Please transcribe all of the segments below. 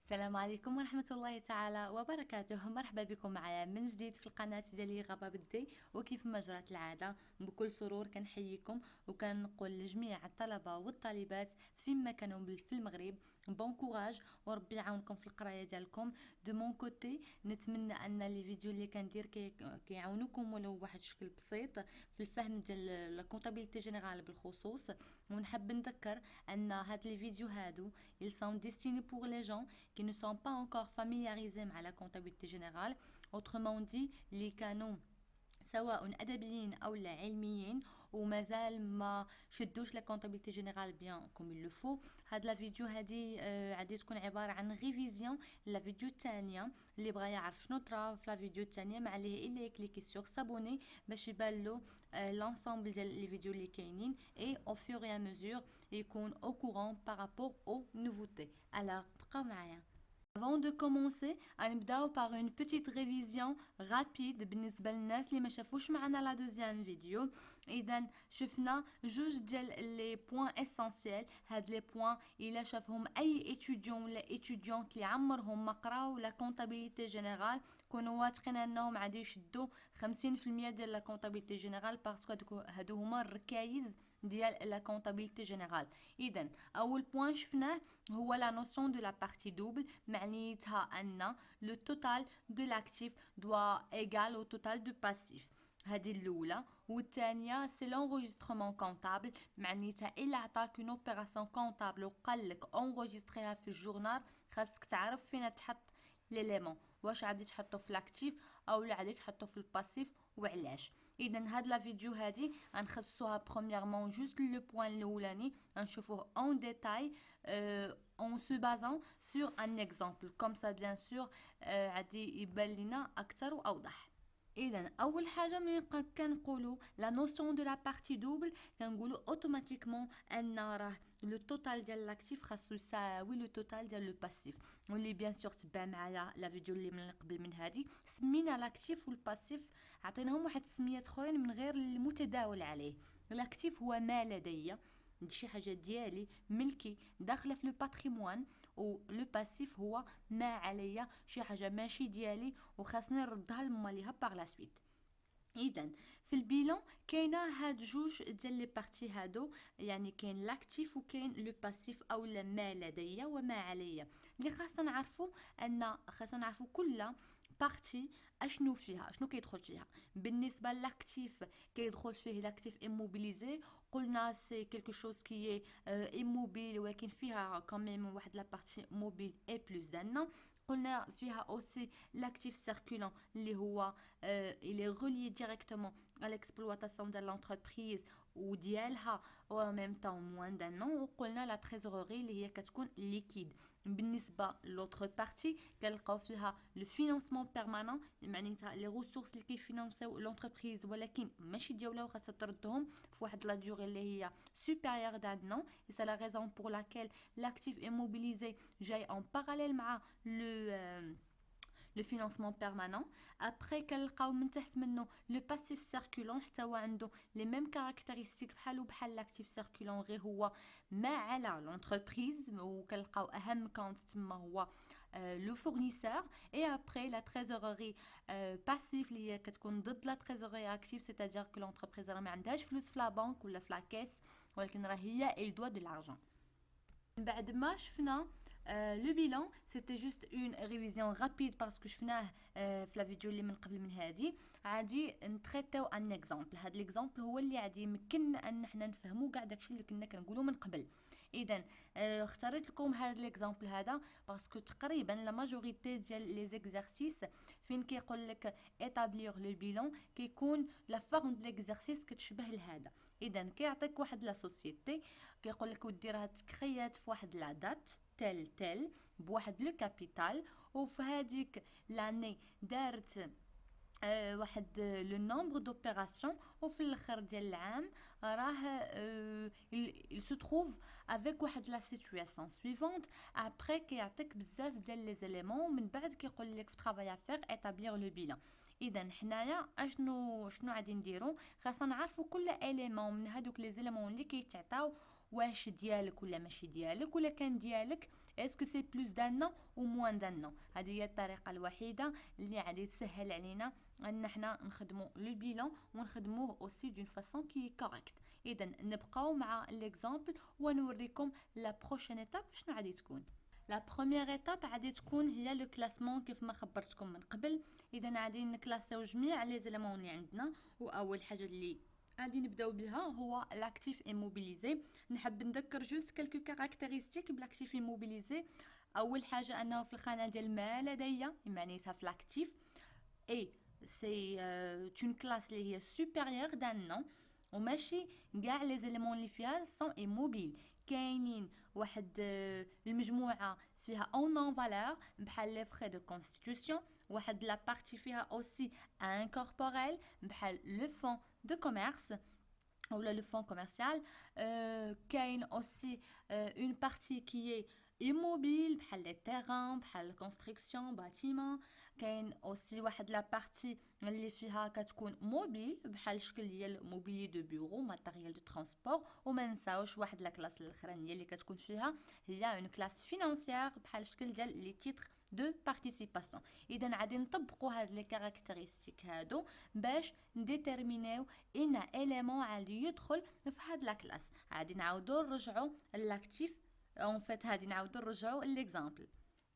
السلام عليكم ورحمة الله تعالى وبركاته. مرحبا بكم معايا من جديد في القناة ديالي غابة بدي. وكيف ما جرت العادة بكل سرور كنحييكم وكنقول لجميع الطلبة والطالبات فيما كانوا في المغرب بون كوراج وربي يعاونكم في القراية ديالكم. دو مون كوتي نتمنى ان لي فيديو اللي كندير كيعاونوكم ولو بواحد الشكل بسيط في الفهم ديال لا كونطابيلتي جينيرال بالخصوص. ونحب نذكر ان هاد لي فيديو هادو ils sont destinés pour les gens qui ne sont pas encore familiarisés مع la comptabilité générale. Autrement dit اللي كانوا سواء ادبيين او لا علميين ومازال ما شدوش لا كونطابيلتي جينيرال بيان كوم يل فو. هاد لا فيديو هادي غادي تكون عباره عن ريفيزيون لا فيديو الثانيه. اللي بغى يعرف شنو طرا في لا فيديو الثانيه ما عليه الا يكليكي سور سابوني باش يبان له لونسومبل ديال لي فيديو اللي كاينين اي او فور اي مزور يكون او كورون بارابور او نوفوتي. alors بقاو معايا. Avant de commencer, غنبداو par une petite révision rapide بالنسبة للناس اللي ما شافوش معنا لا دوزيام فيديو. اذا شفنا جوج ديال لي بوين اسونسيال. هاد لي بوين الا شافهم اي اتيديون ولا اتيديونت اللي عمرهم ما قراو لا كونطابيلتي جينيرال كونوا واثقين انهم غادي يشدوا 50% ديال لا كونطابيلتي جينيرال باسكو هادو هما الركايز ديال لا كونطابيلتي جينيرال. اذا اول بوين شفناه هو لا نوسيون دو لا بارتي دوبل. معنيتها ان لو توتال دو لاكتيف دوا ايغال او توتال دو باسيف. هذه الاولى. والثانيه سي لونغيسترمون كونطابل. معنيتها الا عطاك اون اوبيراسيون كونطابل وقال لك اونغيستريها في الجورنال خاصك تعرف فين تحط ليليمون، واش غادي تحطو في لاكتيف او لا غادي تحطو في الباسيف وعلاش. اذا هاد لا فيديو هادي غنخصوها برومييرمون جوست لو بوين الاولاني غنشوفوه اون ديتاي en se basant sur un exemple comme ça bien sûr غادي يبان لنا اكثر واوضح. اذا اول حاجه ملي كنقولوا لا نوسيون دو لا بارتي دوبل كنقولوا اوتوماتيكمون ان راه لو توتال ديال لاكتيف خاصو يساوي لو توتال ديال لو باسيف. واللي بيان سور تبع معايا لا فيديو اللي من قبل من هذه سمينا لاكتيف والباسيف عطيناهم واحد السميات اخرين من غير المتداول عليه. لاكتيف هو ما لدي، شي حاجه ديالي ملكي داخله في لو باتريمون، و لو باسيف هو ما عليا شي حاجه ماشي ديالي وخاصني نردها لماليها باغ لا سويت. اذا في البيلون كاينه هاد جوج ديال لي بارتي هادو، يعني كاين لاكتيف وكاين لو باسيف او ما لدي وما عليا. اللي خاصنا نعرفوا خاصنا نعرفوا كل بارتي اشنو فيها، شنو كيدخل فيها. بالنسبه للاكتيف كيدخل فيه لاكتيف ايموبيليزي. قلنا سي كلكو شوز كي ايموبيل ولكن فيها كمان واحد لا بارتي موبيل اي بلس دانا. قلنا فيها aussi l'actif circulant اللي هو il est relié directement à l'exploitation de l'entreprise وديالها و même temps moins d'un an. وقلنا لا تريزوري اللي هي كتكون ليكيد. بالنسبه لوتر بارتي كنلقاو فيها لو فينانسمون بيرمانون، معناتها لي ريسورس اللي كيفينانسيو لونتربريز ولكن ماشي ديالها وخاصها تردهم في واحد لا ديوري اللي هي سوبيريور دان نون. et c'est la raison pour laquelle l'actif immobilisé جاي en parallèle مع le financement permanent. après كنلقاو من تحت منه لو باسيف سيركولون، حتى هو عنده لي ميم كاركتيرستيك بحال لاكتيف سيركولون، غير هو ما على لونتربريز. وكنلقاو اهم كونت تما هو لو فورنيسور. اي ابري لا تريزوري باسيف اللي هي كتكون ضد لا تريزوري اكتيف، سيتادير كو لونتربريز راه ما عندهاش فلوس في لا بنك ولا في لا كيس ولكن راه هي il doit de l'argent. بعد ما شفنا لو بيلون سيتي جوست اون ريفيزيون رابيد باسكو شفناه في لا فيديو اللي من قبل من هذه. غادي نتريتيو ان اكزامبل. هذا الاكزامبل هو اللي غادي يمكننا ان حنا نفهموا كاع داكشي اللي كنا كنقولوا من قبل. اذا اختاريت لكم هذا الاكزامبل هذا باسكو تقريبا لا ماجوريتي ديال لي زيكزارسيس فين كيقول لك établir لو بيلون كيكون لا فورم د ليكزارسيس كتشبه لهذا. اذا كيعطيك واحد لا سوسيتي كيقول لك ودي راه تكريات في واحد لا دات تل بواحد لو كابيتال، وفي هذيك لاني دارت واحد لو نومبر دوبيراسيون، وفي الاخر ديال العام راه il se trouve avec واحد لا سيتوياسيون سويفونت. ابري كيعطيك بزاف ديال لي زيليمون من بعد كيقول لك في طرافاي افير établir لو بيلان. اذا حنايا شنو غادي نديرو؟ خاصنا نعرفوا كل اليمون من هذوك لي زيليمون اللي كيتعطاو واش ديالك ولا ماشي ديالك، ولا كان ديالك اسكو سي بلوس دان نو او موان دان نو. هذه هي الطريقه الوحيده اللي غادي تسهل علينا ان احنا نخدموا لو بيلون ونخدموه اوسي دون فاسون كي كوريكت. اذا نبقاو مع ليكزامبل ونوريكم لا بروشين ايتاب شنو غادي تكون. لا بروميير ايتاب غادي تكون هي لو كلاسمون كيف ما خبرتكم من قبل. اذا غادي نكلاسيو جميع لي زيليمون اللي عندنا، واول حاجه اللي غادي نبداو بها هو لاكتيف ايموبيليزي. نحب نذكر جوست كالكو كاركتيرستيك بلاكتيف ايموبيليزي. اول حاجه انه في الخانه ديال ما لدي معنيتها في لاكتيف، اي سي اون كلاس اللي هي سوبيريور دان نو، وماشي كاع لي زيليمون اللي فيها سون ايموبيل. كاينين واحد المجموعه فيها اون نون فالور بحال لي فري دو كونستيتيوشن، واحد لا بارتي فيها اوسي انكوربوريل بحال لو فون دو كوميرس ولا لو فون كوميرسيال. كاين اوسي اون بارتي كي immobile بحال لي تيران بحال كونستركسيون باتيمون. كاين اوسي واحد لا بارتي اللي فيها كتكون موبيل بحال شكل ديال موبيلي دو بيرو ماتيريال دو ترونسبور. وما نساوش واحد لا كلاس الاخرانيه اللي كتكون فيها هي اون كلاس فينانسيير بحال شكل ديال لي تيتر دو بارتيسيباسيون. اذا غادي نطبقوا هاد لي كاركتيرستيك هادو باش نديتيرمينيو ان اليمون غادي يدخل في هاد لا كلاس. غادي نعاودو نرجعوا لاكتيف اون فيت، غادي نعاودو نرجعوا ليكزامبل.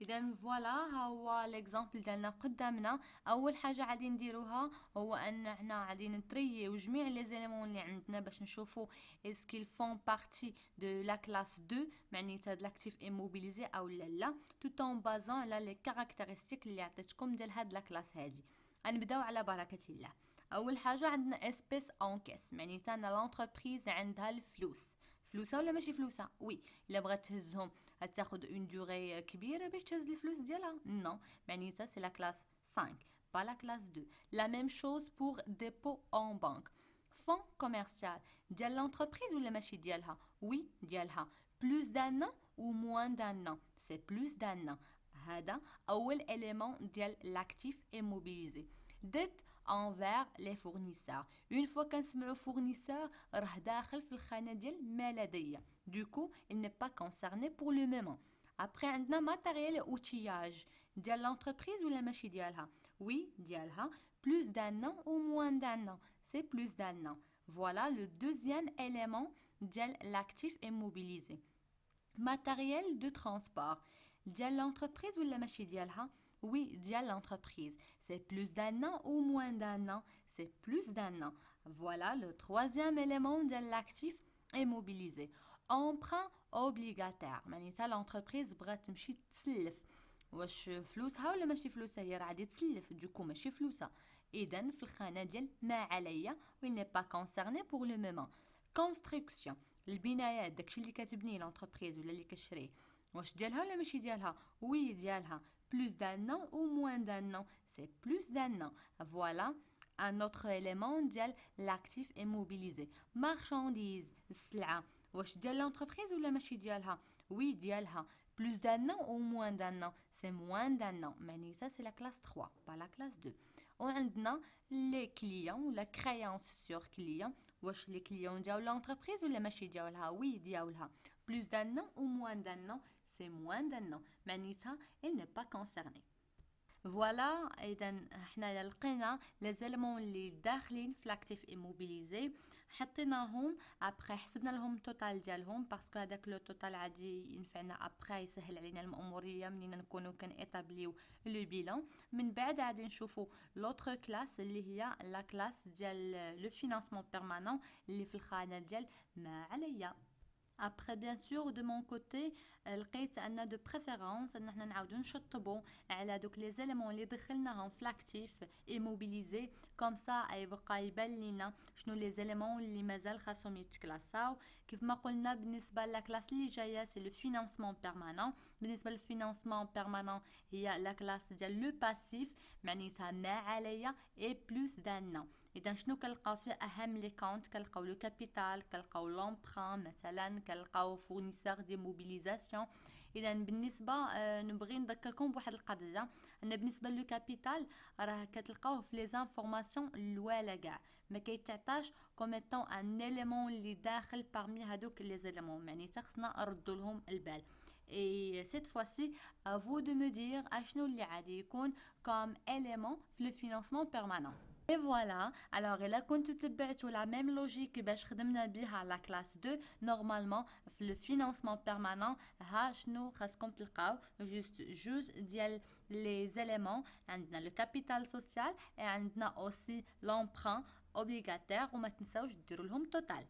اذا فوالا ها هو ليكزامبل ديالنا قدامنا. اول حاجه غادي نديروها هو ان حنا غادي نترييو جميع لي زيليمون اللي عندنا باش نشوفوا اسكيل فون بارتي دو لا كلاس 2 معناتها د لاكتيف ايموبيليزي او لا، توت اون بازون على لي كاركتيرستيك اللي عطيتكم ديال هاد لا كلاس هادي. غنبداو على بركه الله. اول حاجه عندنا اسبيس اون كيس، معناتها ان لونتربريز عندها الفلوس. فلوسها ولا ماشي فلوسها؟ وي، الا بغات تهزهم غتاخد اون دوري كبيره باش تهز الفلوس ديالها. نو، معناتها سي لا كلاس 5 با لا كلاس 2. لا ميم شوز بور ديبو اون بانك. فون كوميرسيال ديال لونتربريز ولا ماشي ديالها؟ وي ديالها. بلوس دان نو و موان دان نو؟ سي بلوس دان نو. هذا اول اليمون ديال لاكتيف ايموبيليزي. ديت envers les fournisseurs. Une fois كنسمعوا fournisseur راه داخل في الخانة ديال ما لدي. Du coup, il n'est pas concerné pour le moment. Après عندنا matériel et outillage ديال l'entreprise ولا ماشي ديالها؟ Oui, ديالها. Plus d'un an ou moins d'un an? C'est plus d'un an. Voilà le deuxième élément ديال l'actif immobilisé. Matériel de transport ديال l'entreprise ولا ماشي ديالها؟ Oui, ديال l'entreprise. C'est plus d'un an ou moins d'un an? C'est plus d'un an. Voilà le troisième élément de l'actif immobilisé. Emprunt obligataire. معناتها l'entreprise بغات تمشي تسلف. واش فلوسها ولا ماشي فلوسها؟ هي راه غادي تسلف، دوكو ماشي فلوسها. إذن في الخانة ديال ما عليا و il n'est pas concerné pour le moment. Construction. البنايات، داكشي اللي كتبني l'entreprise ولا اللي كتشريه، واش ديالها ولا ماشي ديالها؟ وي ديالها. Plus d'un an ou moins d'un an? C'est plus d'un an. Voilà un autre élément ديال l'actif immobilisé. Marchandise السلعة، واش ديال l'entreprise ولا ماشي ديالها؟ وي ديالها. Plus d'un an ou moins d'un an? C'est moins d'un an. معناتها c'est la classe 3 pas la classe 2. وعندنا les clients ou la créance sur client، واش les clients ديال l'entreprise ولا ماشي ديالها؟ وي ديالها. Plus d'un an ou moins d'un an? C'est moins d'un an. معناتها il n'est pas concerné. فوالا، اذا حنا لقينا لي زيلمون اللي داخلين في لاكتيف ايموبيليزي، حطيناهم ابري حسبنا لهم التوتال ديالهم باسكو هذاك لو توتال عادي ينفعنا ابري يسهل علينا الاموريه منين نكونوا كنيطابليو لو بيلان. من بعد غادي نشوفوا لوتر كلاس اللي هي لا كلاس ديال لو فينانسمون بيرمانون اللي في الخانه ديال ما عليا. Après bien sûr de mon côté لقيت ان دو بريفيرونس ان حنا نعاودو نشطبوا على دوك لي زيليمون اللي دخلناهم في لاكتيف ايموبيليزي كوم سا يبقى يبان لينا شنو لي زيليمون اللي مازال خاصهم يتكلاساو. كيف ما قلنا بالنسبه للاكلاس اللي جايه سي لو فينانسمون بيرمانون. بالنسبه للفينانسمون بيرمانون هي لا كلاس ديال لو باسيف معناتها ما عليا اي بلوس دان نو. اذا شنو كنلقاو فيه اهم لي كونت؟ كنلقاو لو كابيتال، كنلقاو لومبران مثلا، كنلقاو فورنيسور دي موبيليزاسيون. اذا بالنسبه نبغي نذكركم بواحد القضيه، ان بالنسبه لو كابيتال راه كتلقاوه في لي زانفورماسيون الاولى كاع، ما كيتعطاش كوم ايتون ان اليمون اللي داخل بارمي هادوك لي زيليمون، يعني خصنا نردوا لهم البال. Et cette fois-ci, à vous de me dire اشنو اللي عادي يكون comme élément في le financement permanent. Et voilà, alors là كنتو تبعتوا la même logique باش خدمنا بها la classe 2 normalement في le financement permanent ها شنو خاصكم تلقاو juste جوج ديال les éléments، عندنا le capital social et عندنا aussi l'emprunt obligataire وما تنساوش ديروا لهم total.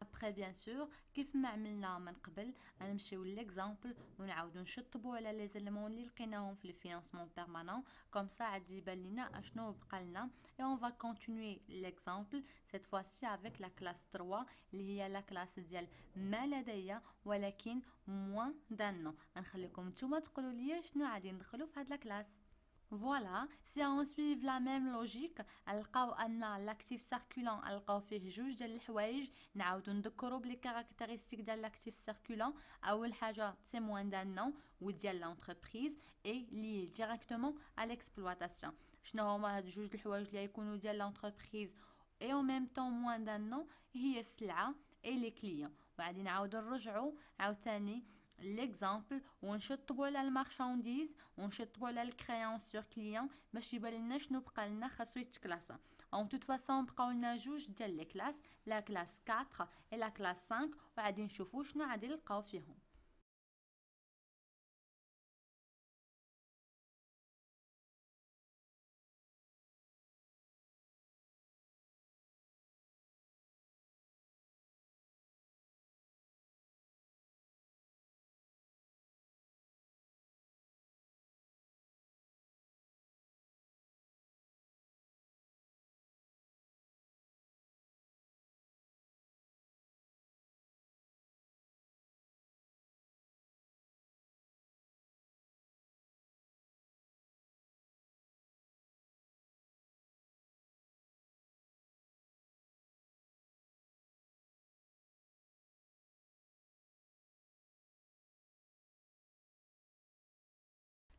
Après bien sûr كيف ما عملنا من قبل غنمشيو ليكزامبل ونعاودو نشطبوا على لي زيليمون اللي لقيناهم في الفينانسمون بيرمانون كوم سا عاد يبان لينا اشنو بقى لنا. et on va continuer l'exemple cette fois-ci avec la classe 3 اللي هي لا كلاس ديال ما لدي ولكن موان دان نو. غنخليكم نتوما تقولوا لي شنو غادي ندخلوا في هاد لا كلاس. Voilà, si on suit la même logique, نلقاو ان l'actif circulant نلقاو فيه جوج ديال الحوايج، نعاودو نذكروا بلي كاركتيرستيك ديال l'actif circulant. اول حاجه سي موان دان نو وديال لونتربريز اي لي ديريكتومون à l'exploitation. شنو هما هاد جوج الحوايج اللي يكونوا ديال لونتربريز اي او ميم طون موان دان نو؟ هي السلعه اي لي كليون. وغادي نعاودو نرجعوا عاوتاني l'exemple ونشطبوا على المارشانديز ونشطبوا على الكريون سور كليون باش يبان لنا شنو بقى لنا خاصو يتكلاسا. اون توت فاصون بقاو لنا جوج ديال لي كلاس، لا كلاس 4 et لا كلاس 5 وغادي نشوفوا شنو غادي نلقاو فيهم.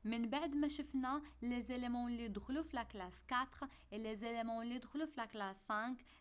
من بعد ما شفنا لي زيليمون اللي دخلوا في لا كلاس 4 et لي زيليمون اللي دخلوا في لا كلاس 5،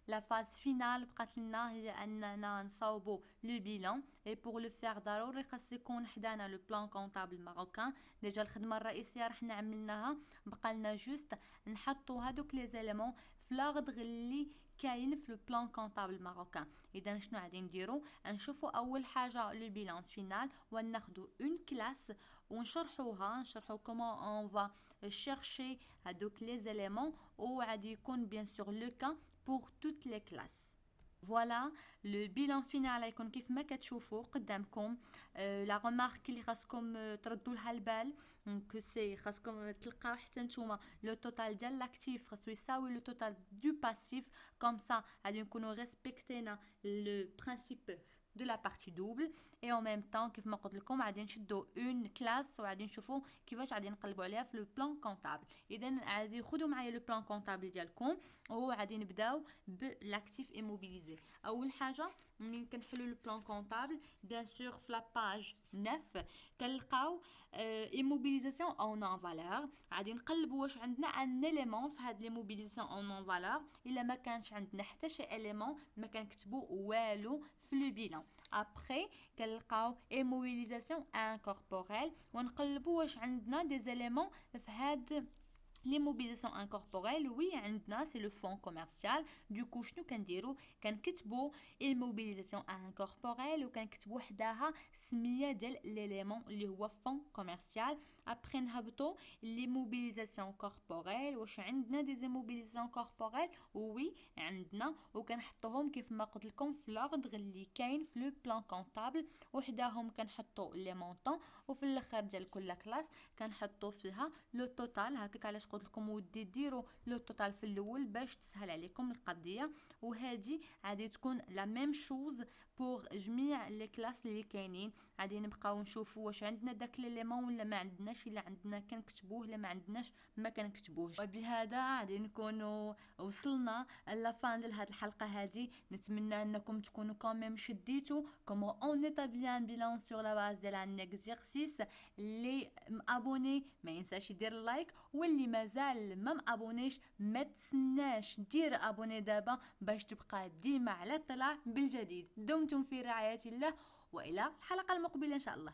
لا فاز فينال بقات لنا هي اننا نصاوبوا لو بيلان. et pour le faire ضروري خاص يكون حدانا لو بلان كونطابل ماروكان. ديجا الخدمه الرئيسيه راح عملناها، بقى لنا جوست نحطوا هذوك لي زيليمون في لاغدغ اللي كاين في لو بلان كونطابل ماروكان. اذا شنو غادي نديرو؟ نشوفوا اول حاجه لو بيلان فينال وناخذوا اون كلاس ونشرحوها، نشرحوا كومون اون فا شيرشي هادوك لي زيليمون وغادي يكون بيان سور لو كا بور توت لي كلاس. فوالا لو بيلان فينال يكون كيف ما كتشوفوا قدامكم. لا ريمارك اللي خاصكم تردوا لها البال كو سي خاصكم تلقاو حتى نتوما لو توتال ديال لاكتيف خاصو يساوي لو توتال دو باسيف. كوم سا غادي نكونوا ريسبكتينا لو برينسيپ de la partie double et en même temps كيف ما قلت لكم غادي نشدو اون كلاس وغادي نشوفوا كيفاش غادي نقلبوا عليها في لو بلان كونطابل. اذا غادي خذوا معايا لو بلان كونطابل ديالكم وغادي نبداو بالاكتيف ايموبيليزي. اول حاجه ملي كنحلوا لو بلان كونطابل بيان سور في لا باج 9 كنلقاو ايموبيليزاسيون او نون فالور. غادي نقلبوا واش عندنا ان اليمون في هاد ليموبيليزاسيون او نون فالور. الا ما كانش عندنا حتى شي اليمون ما كنكتبوا والو في لو بيلان. ابري كنلقاو ايموبيليزاسيون انكوربوريل ونقلبوا واش عندنا دي زيليمون في هاد ليموبيليزاسيون انكوربوريل. وي عندنا سي لو فون كوميرسيال. دوكو شنو كنديرو؟ كنكتبوا الموبيليزاسيون انكوربوريل وكنكتبوا حداها السميه ديال ليليمون اللي هو فون كوميرسيال. ابري نهبطوا ليموبيليزاسيون كوربوريل. واش عندنا دي زيموبيليزاسيون كوربوريل؟ وي عندنا وكنحطوهم كيف ما قلت لكم في لاغدغ اللي كاين في لو بلان كونطابل وحداهم كنحطوا لي مونطون وفي الاخر ديال كل كلاس كنحطوا فيها لو توتال. هكاك علاش قلت لكم ودي ديروا لو توتال في الاول باش تسهل عليكم القضيه. وهذه غادي تكون لا ميم شوز بوغ جميع لي كلاس اللي كاينين. غادي نبقاو نشوفوا واش عندنا داك ليليمون ولا ما عندناش، الا عندنا كنكتبوه، الا ما عندناش ما كنكتبوهش. وبهذا غادي نكونوا وصلنا لافان لهاد الحلقه هذه. نتمنى انكم تكونوا كوميم شديتوا كومون اون ايطابلي ان بيلان سور لا باز ديال ان اكزرسيس. اللي مابوني ما ينساش يدير لايك، واللي مازال ما مابونيش ما تسناش دير ابوني دابا باش تبقى ديما على اطلاع بالجديد. دمتم في رعاية الله، والى الحلقة المقبلة ان شاء الله.